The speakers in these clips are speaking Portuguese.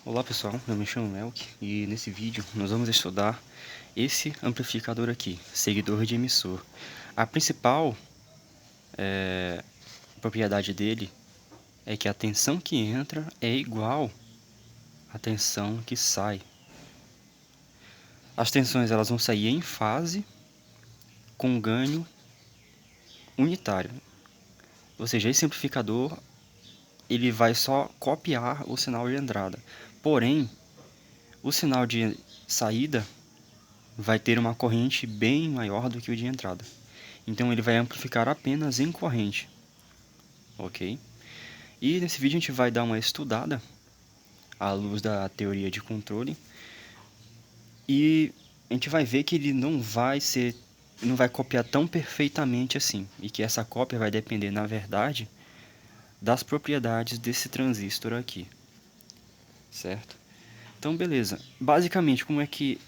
Olá pessoal, eu me chamo Melk e nesse vídeo nós vamos estudar esse amplificador aqui, seguidor de emissor. A principal propriedade dele é que a tensão que entra é igual à tensão que sai. As tensões elas vão sair em fase com ganho unitário, ou seja, esse amplificador ele vai só copiar o sinal de entrada, porém o sinal de saída vai ter uma corrente bem maior do que o de entrada. Então ele vai amplificar apenas em corrente, ok? E nesse vídeo a gente vai dar uma estudada à luz da teoria de controle e a gente vai ver que ele não vai copiar tão perfeitamente assim, e que essa cópia vai depender, na verdade, das propriedades desse transistor aqui, certo? Então beleza, basicamente como é que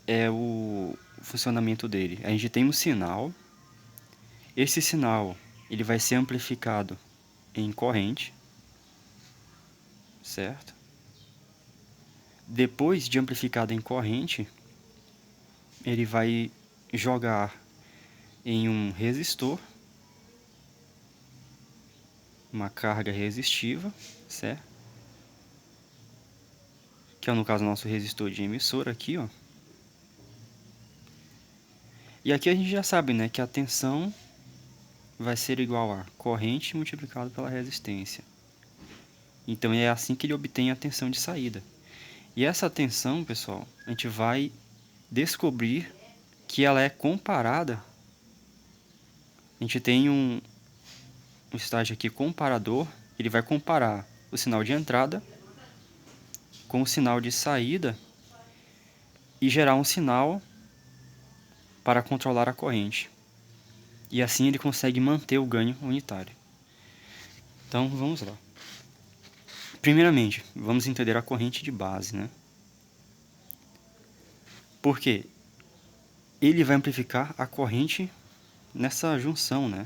é o funcionamento dele? A gente tem um sinal, esse sinal ele vai ser amplificado em corrente, certo? Depois de amplificado em corrente, ele vai jogar em um resistor, uma carga resistiva, certo? Que é no caso nosso resistor de emissor aqui, ó. E aqui a gente já sabe, né, que a tensão vai ser igual a corrente multiplicado pela resistência. Então é assim que ele obtém a tensão de saída. E essa tensão, pessoal, a gente vai descobrir que ela é comparada. A gente tem um estágio aqui comparador, ele vai comparar o sinal de entrada com o sinal de saída e gerar um sinal para controlar a corrente. E assim ele consegue manter o ganho unitário. Então vamos lá. Primeiramente, vamos entender a corrente de base, né? Porque ele vai amplificar a corrente nessa junção, né?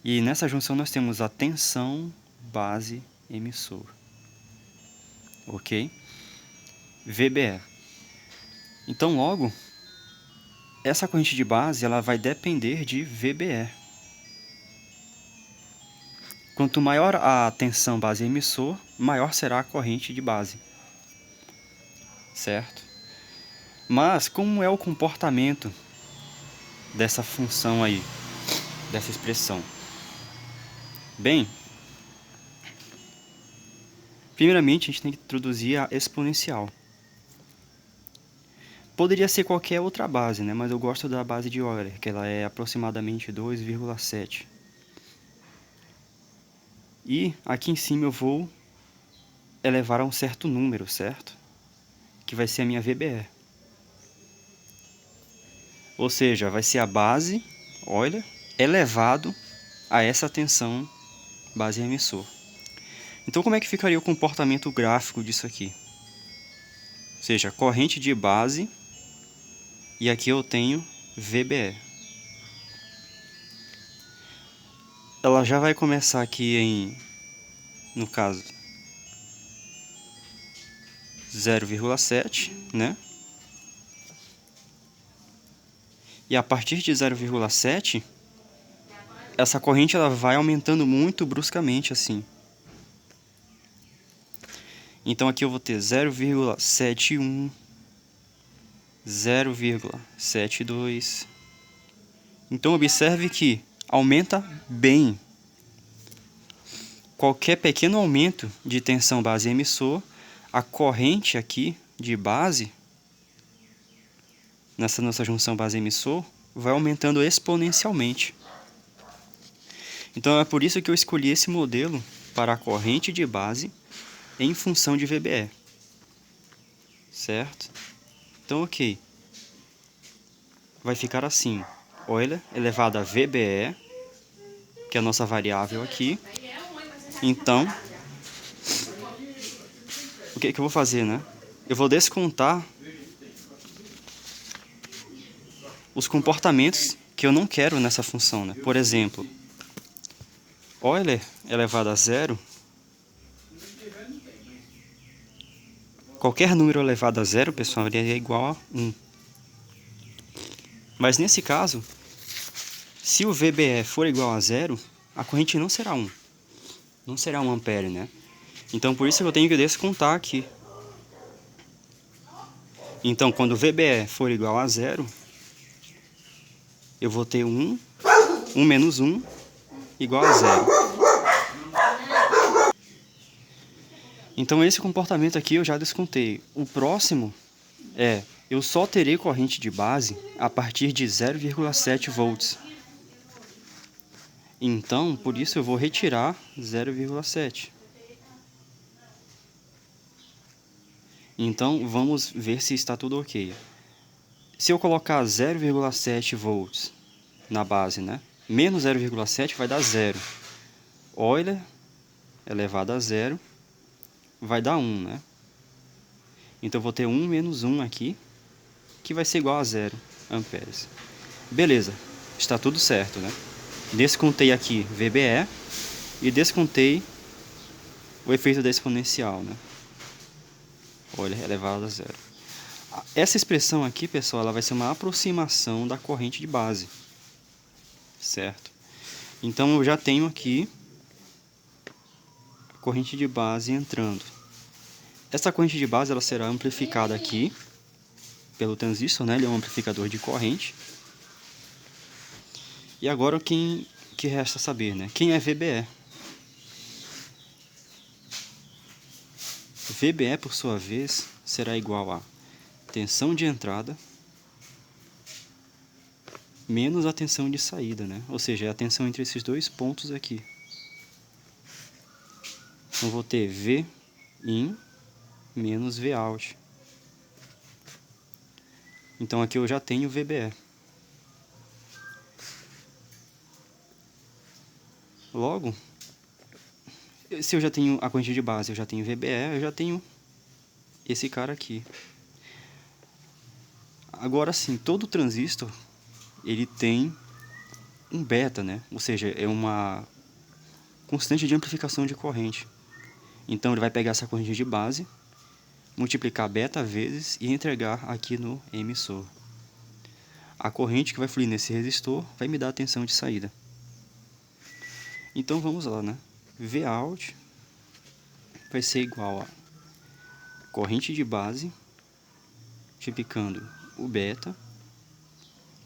E nessa junção nós temos a tensão base emissor. Ok? VBE. Então logo, essa corrente de base ela vai depender de VBE. Quanto maior a tensão base emissor, maior será a corrente de base. Certo? Mas como é o comportamento dessa função aí, dessa expressão? Bem, primeiramente a gente tem que introduzir a exponencial. Poderia ser qualquer outra base, né? Mas eu gosto da base de Euler, que ela é aproximadamente 2,7. E aqui em cima eu vou elevar a um certo número, certo? Que vai ser a minha VBE. Ou seja, vai ser a base, olha, elevado a essa tensão base emissor. Então como é que ficaria o comportamento gráfico disso aqui? Ou seja, corrente de base, e aqui eu tenho VBE. Ela já vai começar aqui no caso, 0,7, né? E a partir de 0,7, essa corrente ela vai aumentando muito bruscamente assim. Então aqui eu vou ter 0,71, 0,72. Então observe que aumenta bem. Qualquer pequeno aumento de tensão base emissor, a corrente aqui de base, nessa nossa junção base emissor, vai aumentando exponencialmente. Então é por isso que eu escolhi esse modelo para a corrente de base em função de VBE. Certo? Então, ok. Vai ficar assim. Euler elevado a VBE, que é a nossa variável aqui. Então, o que eu vou fazer, né? Eu vou descontar os comportamentos que eu não quero nessa função, né? Por exemplo, Euler elevado a zero Qualquer número elevado a zero, pessoal, ele é igual a 1. Mas nesse caso, se o VBE for igual a zero, a corrente não será 1. Não será 1 ampere, né? Então, por isso que eu tenho que descontar aqui. Então, quando o VBE for igual a zero, eu vou ter 1 menos 1 igual a zero. Então, esse comportamento aqui eu já descontei. O próximo é, eu só terei corrente de base a partir de 0,7 volts. Então, por isso eu vou retirar 0,7. Então, vamos ver se está tudo ok. Se eu colocar 0,7 volts na base, né? Menos 0,7 vai dar 0. Euler elevado a 0 vai dar 1, né? Então, eu vou ter 1 menos 1 aqui, que vai ser igual a 0 amperes. Beleza, está tudo certo, né? Descontei aqui VBE e descontei o efeito da exponencial, né? Euler elevado a 0. Essa expressão aqui, pessoal, ela vai ser uma aproximação da corrente de base, certo? Então, eu já tenho aqui a corrente de base entrando. Essa corrente de base ela será amplificada aqui pelo transistor, né? Ele é um amplificador de corrente. E agora, que resta saber, né? Quem é VBE? VBE, por sua vez, será igual a tensão de entrada menos a tensão de saída, né? Ou seja, é a tensão entre esses dois pontos aqui. Então, vou ter V in menos V out. Então, aqui eu já tenho VBE. Logo, se eu já tenho a corrente de base, eu já tenho VBE, eu já tenho esse cara aqui. Agora sim, todo transistor ele tem um beta, né? Ou seja, é uma constante de amplificação de corrente. Então ele vai pegar essa corrente de base, multiplicar beta vezes e entregar aqui no emissor. A corrente que vai fluir nesse resistor vai me dar a tensão de saída. Então vamos lá, né? Vout vai ser igual a corrente de base multiplicando o beta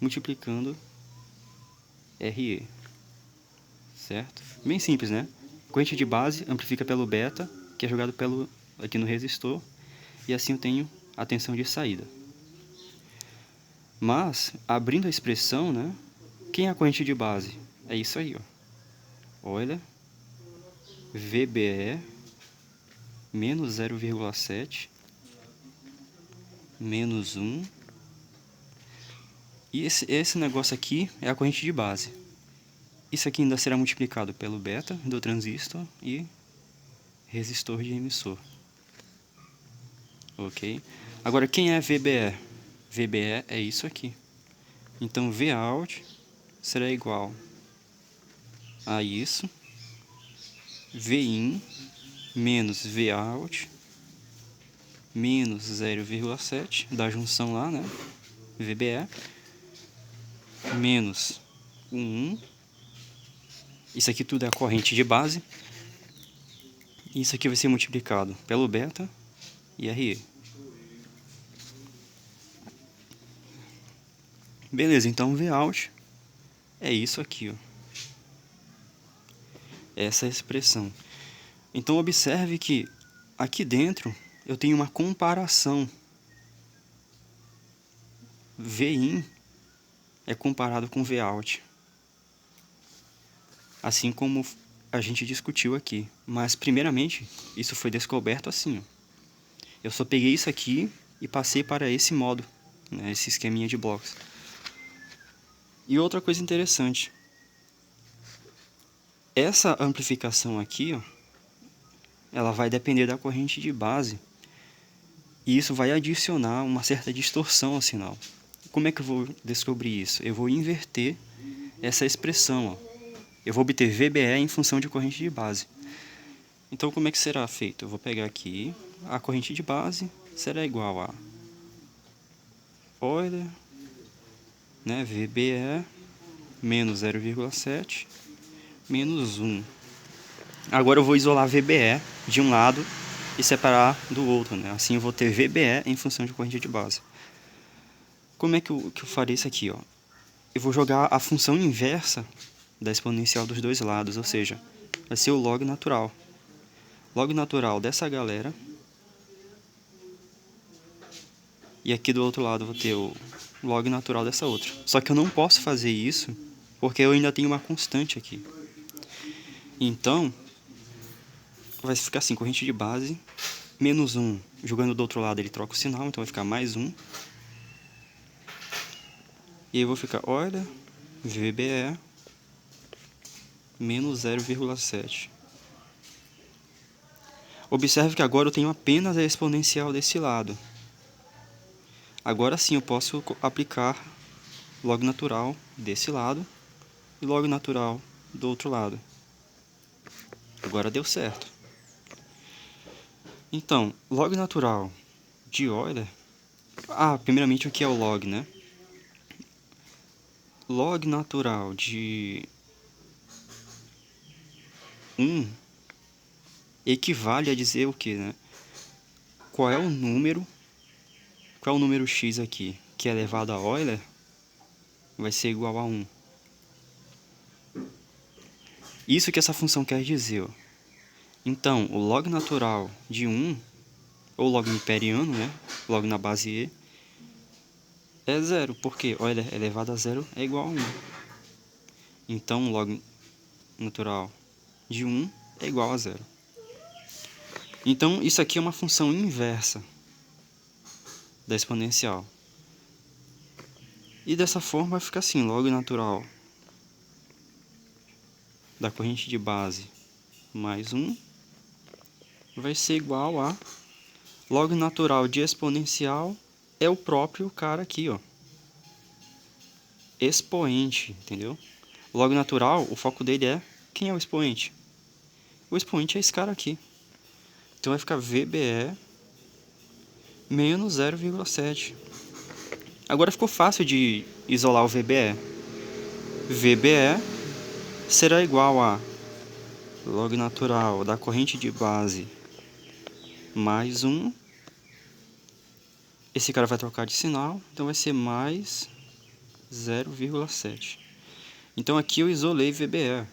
multiplicando RE. Certo? Bem simples, né? Corrente de base amplifica pelo beta, que é jogado aqui no resistor, e assim eu tenho a tensão de saída. Mas, abrindo a expressão, né? Quem é a corrente de base? É isso aí, ó. Olha, VBE menos 0,7 menos 1. E esse negócio aqui é a corrente de base. Isso aqui ainda será multiplicado pelo beta do transistor e resistor de emissor. Ok? Agora, quem é VBE? VBE é isso aqui. Então, Vout será igual a isso. Vin menos Vout menos 0,7 da junção lá, né? VBE menos 1. Isso aqui tudo é a corrente de base. Isso aqui vai ser multiplicado pelo beta e RE. Beleza, então Vout é isso aqui, ó. Essa é a expressão. Então observe que aqui dentro eu tenho uma comparação. Vin é comparado com Vout. Assim como a gente discutiu aqui. Mas primeiramente, isso foi descoberto assim, ó. Eu só peguei isso aqui e passei para esse modo, né, esse esqueminha de blocos. E outra coisa interessante. Essa amplificação aqui, ó, ela vai depender da corrente de base. E isso vai adicionar uma certa distorção ao sinal. Como é que eu vou descobrir isso? Eu vou inverter essa expressão, ó. Eu vou obter VBE em função de corrente de base. Então, como é que será feito? Eu vou pegar aqui, a corrente de base será igual a Euler, né, VBE, menos 0,7, menos 1. Agora eu vou isolar VBE de um lado e separar do outro, né? Assim eu vou ter VBE em função de corrente de base. Como é que eu farei isso aqui, ó? Eu vou jogar a função inversa da exponencial dos dois lados, ou seja, vai ser o log natural. Log natural dessa galera. E aqui do outro lado eu vou ter o log natural dessa outra. Só que eu não posso fazer isso porque eu ainda tenho uma constante aqui. Então, vai ficar assim, corrente de base, menos 1. Jogando do outro lado ele troca o sinal, então vai ficar mais 1. E aí eu vou ficar, olha, VBE, menos 0,7. Observe que agora eu tenho apenas a exponencial desse lado. Agora sim eu posso aplicar log natural desse lado e log natural do outro lado. Agora deu certo. Então, log natural de Euler... primeiramente o que é o log, né? Log natural de 1 equivale a dizer o que, né? Qual é o número x aqui, que é elevado a Euler, vai ser igual a 1. Isso que essa função quer dizer, ó. Então, o log natural de 1, ou log imperiano, né? Log na base E, é 0, porque Euler elevado a 0 é igual a 1. Então, log natural de 1 é igual a 0. Então, isso aqui é uma função inversa da exponencial. E dessa forma vai ficar assim, log natural da corrente de base mais 1 vai ser igual a log natural de exponencial é o próprio cara aqui, ó. Expoente, entendeu? Log natural, o foco dele é... Quem é o expoente? O expoente é esse cara aqui. Então vai ficar VBE menos 0,7. Agora ficou fácil de isolar o VBE. VBE será igual a log natural da corrente de base mais 1. Esse cara vai trocar de sinal, então vai ser mais 0,7. Então aqui eu isolei VBE.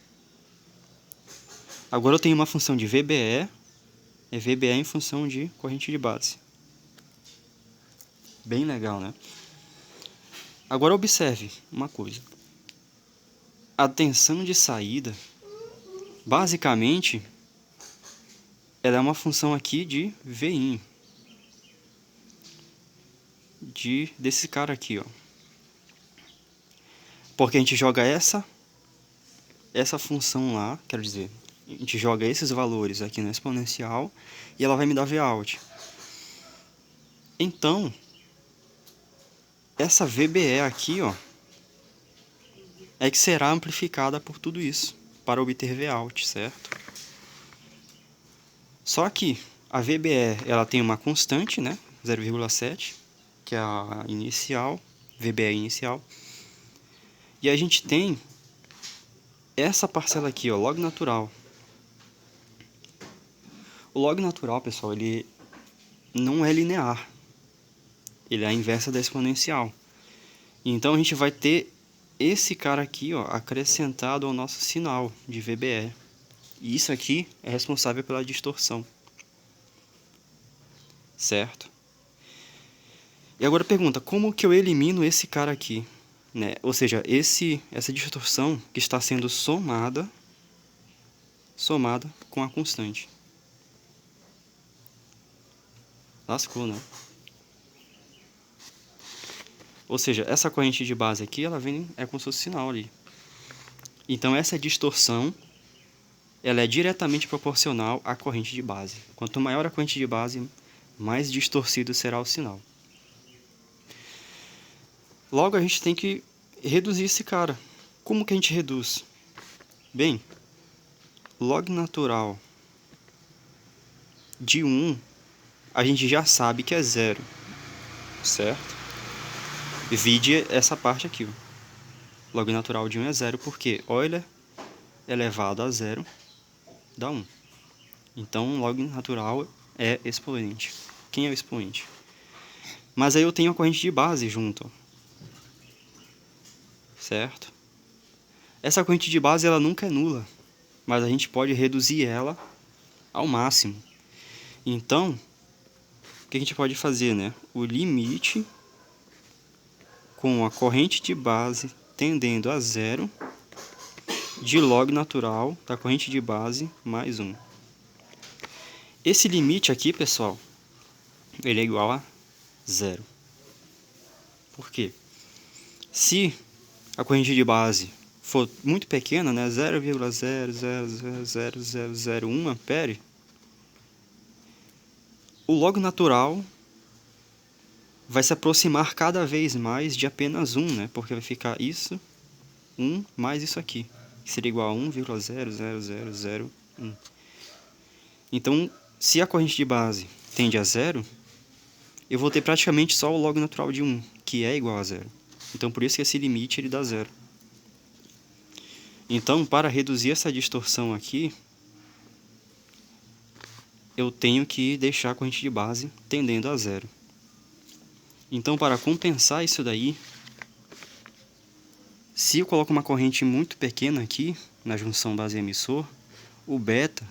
Agora eu tenho uma função de VBE, é VBE em função de corrente de base. Bem legal, né? Agora observe uma coisa. A tensão de saída, basicamente, ela é uma função aqui de Vin. Desse cara aqui, ó. Porque a gente joga essa função lá, quero dizer, a gente joga esses valores aqui no exponencial e ela vai me dar Vout. Então, essa VBE aqui, ó, é que será amplificada por tudo isso, para obter Vout, certo? Só que a VBE, ela tem uma constante, né, 0,7, que é a inicial, VBE inicial. E a gente tem essa parcela aqui, ó, log natural. O log natural, pessoal, ele não é linear. Ele é a inversa da exponencial. Então a gente vai ter esse cara aqui, ó, acrescentado ao nosso sinal de VBE. E isso aqui é responsável pela distorção. Certo? E agora pergunta, como que eu elimino esse cara aqui? Né? Ou seja, essa distorção que está sendo somada com a constante. Lascou, né? Ou seja, essa corrente de base aqui, ela é como se fosse sinal ali. Então essa distorção, ela é diretamente proporcional à corrente de base. Quanto maior a corrente de base, mais distorcido será o sinal. Logo, a gente tem que reduzir esse cara. Como que a gente reduz? Bem, log natural de 1 a gente já sabe que é zero, certo? Vide essa parte aqui, ó. Log natural de 1 é zero, porque Euler elevado a zero dá 1. Então, log natural é expoente. Quem é o expoente? Mas aí eu tenho a corrente de base junto, ó. Certo? Essa corrente de base ela nunca é nula, mas a gente pode reduzir ela ao máximo. Então, o que a gente pode fazer, né? O limite com a corrente de base tendendo a zero de log natural da corrente de base mais 1. Esse limite aqui, pessoal, ele é igual a zero. Por quê? Se a corrente de base for muito pequena, né, 0,0000001 ampere, o log natural vai se aproximar cada vez mais de apenas 1, né, porque vai ficar isso, 1 mais isso aqui, que seria igual a 1,00001. Então, se a corrente de base tende a zero, eu vou ter praticamente só o log natural de 1, que é igual a zero. Então, por isso que esse limite ele dá zero. Então, para reduzir essa distorção aqui, eu tenho que deixar a corrente de base tendendo a zero. Então, para compensar isso daí, se eu coloco uma corrente muito pequena aqui, na junção base-emissor, o beta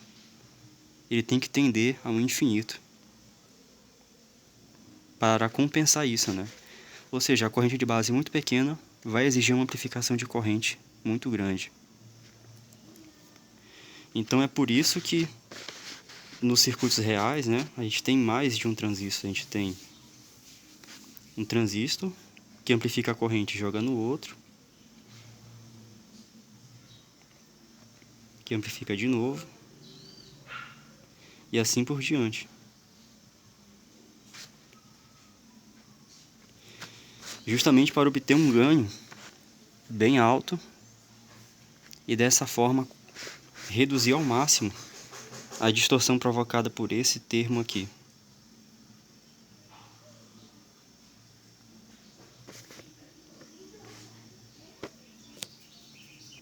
ele tem que tender ao infinito para compensar isso, né? Ou seja, a corrente de base muito pequena vai exigir uma amplificação de corrente muito grande. Então é por isso que nos circuitos reais, né, a gente tem mais de um transistor. A gente tem um transistor que amplifica a corrente e joga no outro, que amplifica de novo, e assim por diante. Justamente para obter um ganho bem alto e dessa forma reduzir ao máximo a distorção provocada por esse termo aqui.